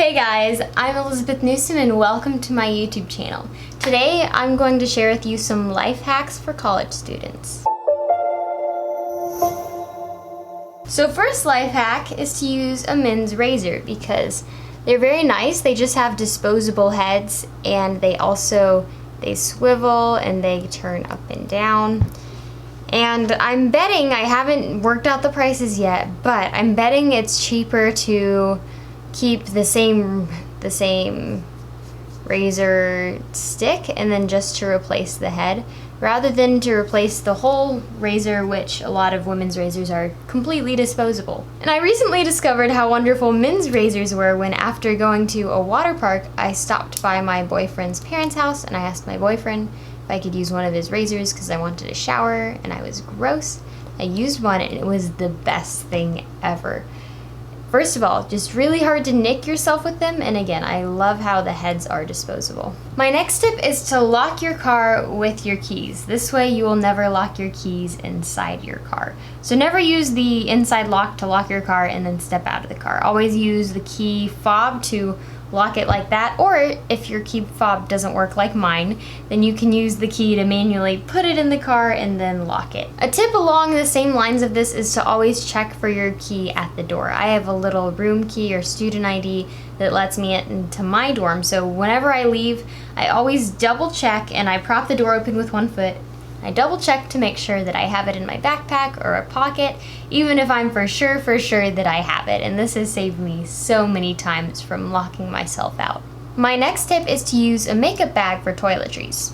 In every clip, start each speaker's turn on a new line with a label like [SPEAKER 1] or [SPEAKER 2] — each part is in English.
[SPEAKER 1] Hey guys, I'm Elizabeth Newsom and welcome to my YouTube channel. Today I'm going to share with you some life hacks for college students. So first life hack is to use a men's razor because they're very nice. They just have disposable heads and they swivel and they turn up and down. And I'm betting, I haven't worked out the prices yet, but I'm betting it's cheaper to keep the same razor stick and then just to replace the head rather than to replace the whole razor, which a lot of women's razors are completely disposable. And I recently discovered how wonderful men's razors were when, after going to a water park, I stopped by my boyfriend's parents' house and I asked my boyfriend if I could use one of his razors because I wanted a shower and I was gross. I used one and it was the best thing ever. First of all, just really hard to nick yourself with them, and again, I love how the heads are disposable. My next tip is to lock your car with your keys. This way you will never lock your keys inside your car. So never use the inside lock to lock your car and then step out of the car. Always use the key fob to lock it like that, or if your key fob doesn't work like mine, then you can use the key to manually put it in the car and then lock it. A tip along the same lines of this is to always check for your key at the door. I have a little room key or student ID that lets me into my dorm, so whenever I leave, I always double check and I prop the door open with one foot. I double check to make sure that I have it in my backpack or a pocket, even if I'm for sure that I have it, and this has saved me so many times from locking myself out. My next tip is to use a makeup bag for toiletries.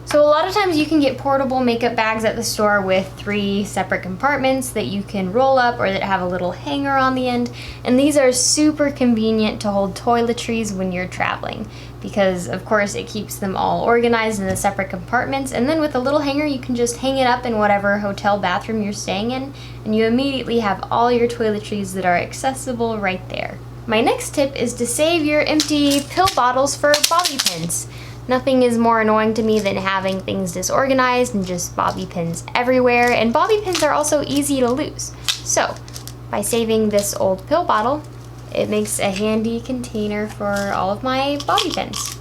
[SPEAKER 1] So a lot of times you can get portable makeup bags at the store with 3 separate compartments that you can roll up or that have a little hanger on the end, and these are super convenient to hold toiletries when you're traveling because of course it keeps them all organized in the separate compartments, and then with a little hanger you can just hang it up in whatever hotel bathroom you're staying in and you immediately have all your toiletries that are accessible right there. My next tip is to save your empty pill bottles for bobby pins. Nothing is more annoying to me than having things disorganized and just bobby pins everywhere, and bobby pins are also easy to lose. So, by saving this old pill bottle, it makes a handy container for all of my bobby pins.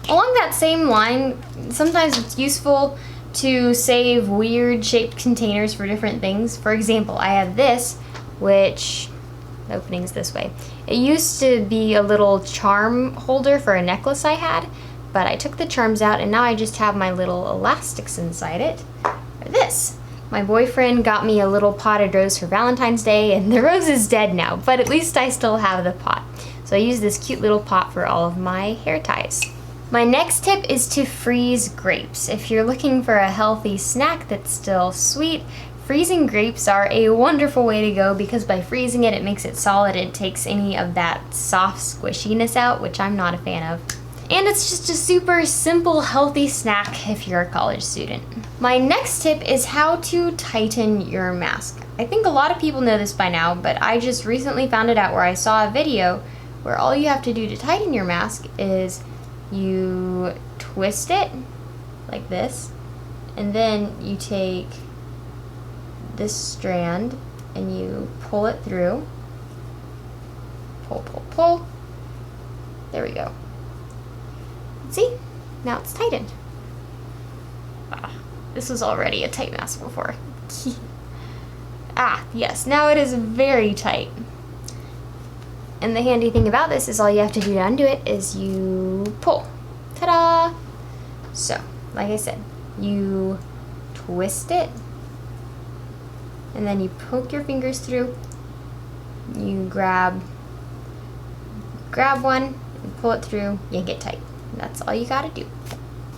[SPEAKER 1] Along that same line, sometimes it's useful to save weird shaped containers for different things. For example, I have this, which the opening's this way. It used to be a little charm holder for a necklace I had, but I took the charms out and now I just have my little elastics inside it. Or this. My boyfriend got me a little potted rose for Valentine's Day, and the rose is dead now, but at least I still have the pot. So I use this cute little pot for all of my hair ties. My next tip is to freeze grapes. If you're looking for a healthy snack that's still sweet, freezing grapes are a wonderful way to go because by freezing it, it makes it solid. It takes any of that soft squishiness out, which I'm not a fan of. And it's just a super simple, healthy snack if you're a college student. My next tip is how to tighten your mask. I think a lot of people know this by now, but I just recently found it out where I saw a video where all you have to do to tighten your mask is you twist it like this, and then you take this strand and you pull it through. Pull, pull, pull. There we go. See? Now it's tightened. This was already a tight mask before. Yes, now it is very tight. And the handy thing about this is all you have to do to undo it is you pull. Ta-da! So, like I said, you twist it, and then you poke your fingers through. You grab one and pull it through, yank it tight. That's all you gotta do.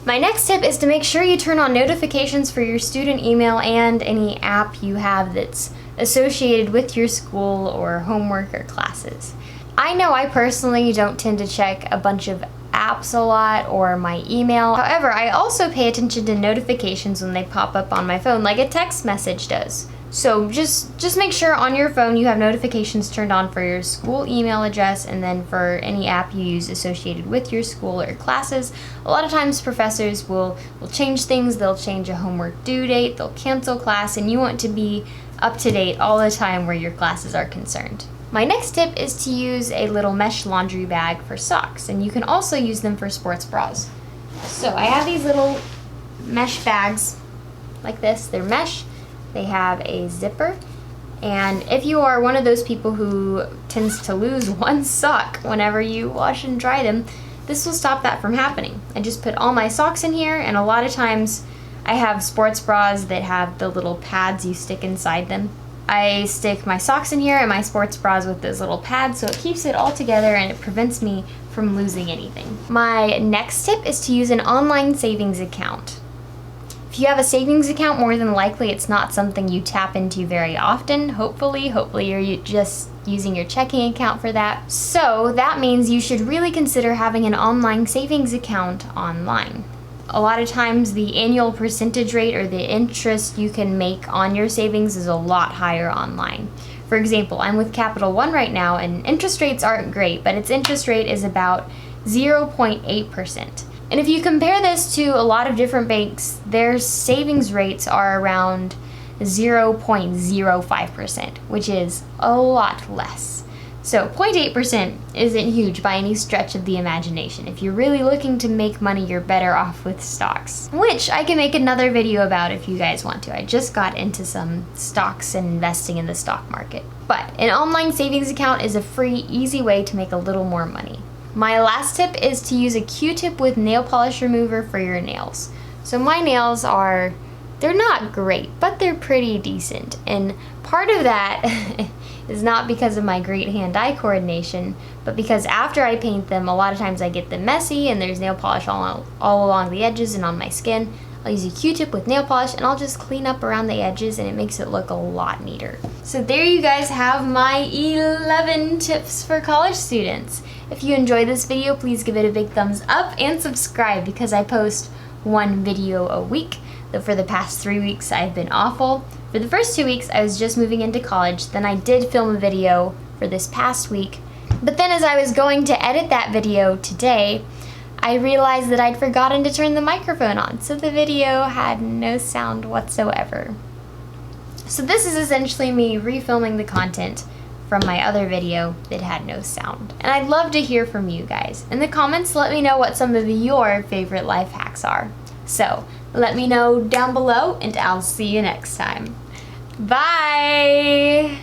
[SPEAKER 1] My next tip is to make sure you turn on notifications for your student email and any app you have that's associated with your school or homework or classes. I know I personally don't tend to check a bunch of apps a lot or my email. However, I also pay attention to notifications when they pop up on my phone like a text message does. So just make sure on your phone you have notifications turned on for your school email address and then for any app you use associated with your school or classes. A lot of times professors will change things. They'll change a homework due date, they'll cancel class, and you want to be up to date all the time where your classes are concerned. My next tip is to use a little mesh laundry bag for socks, and you can also use them for sports bras. So I have these little mesh bags like this. They're mesh, they have a zipper, and if you are one of those people who tends to lose one sock whenever you wash and dry them, this will stop that from happening. I just put all my socks in here, and a lot of times I have sports bras that have the little pads you stick inside them. I stick my socks in here and my sports bras with those little pads, so it keeps it all together and it prevents me from losing anything. My next tip is to use an online savings account. If you have a savings account, more than likely it's not something you tap into very often. Hopefully you're just using your checking account for that. So that means you should really consider having an online savings account online. A lot of times the annual percentage rate or the interest you can make on your savings is a lot higher online. For example, I'm with Capital One right now, and interest rates aren't great, but its interest rate is about 0.8%. And if you compare this to a lot of different banks, their savings rates are around 0.05%, which is a lot less. So 0.8% isn't huge by any stretch of the imagination. If you're really looking to make money, you're better off with stocks, which I can make another video about if you guys want to. I just got into some stocks and investing in the stock market. But an online savings account is a free, easy way to make a little more money. My last tip is to use a Q-tip with nail polish remover for your nails. So my nails they're not great, but they're pretty decent. And part of that is not because of my great hand-eye coordination, but because after I paint them, a lot of times I get them messy and there's nail polish all along the edges and on my skin. I'll use a Q-tip with nail polish and I'll just clean up around the edges, and it makes it look a lot neater. So there you guys have my 11 tips for college students. If you enjoyed this video, please give it a big thumbs up and subscribe, because I post one video a week. Though for the past 3 weeks I've been awful. For the first 2 weeks I was just moving into college, then I did film a video for this past week. But then as I was going to edit that video today, I realized that I'd forgotten to turn the microphone on, so the video had no sound whatsoever. So this is essentially me refilming the content from my other video that had no sound. And I'd love to hear from you guys. In the comments, let me know what some of your favorite life hacks are. So let me know down below, and I'll see you next time. Bye!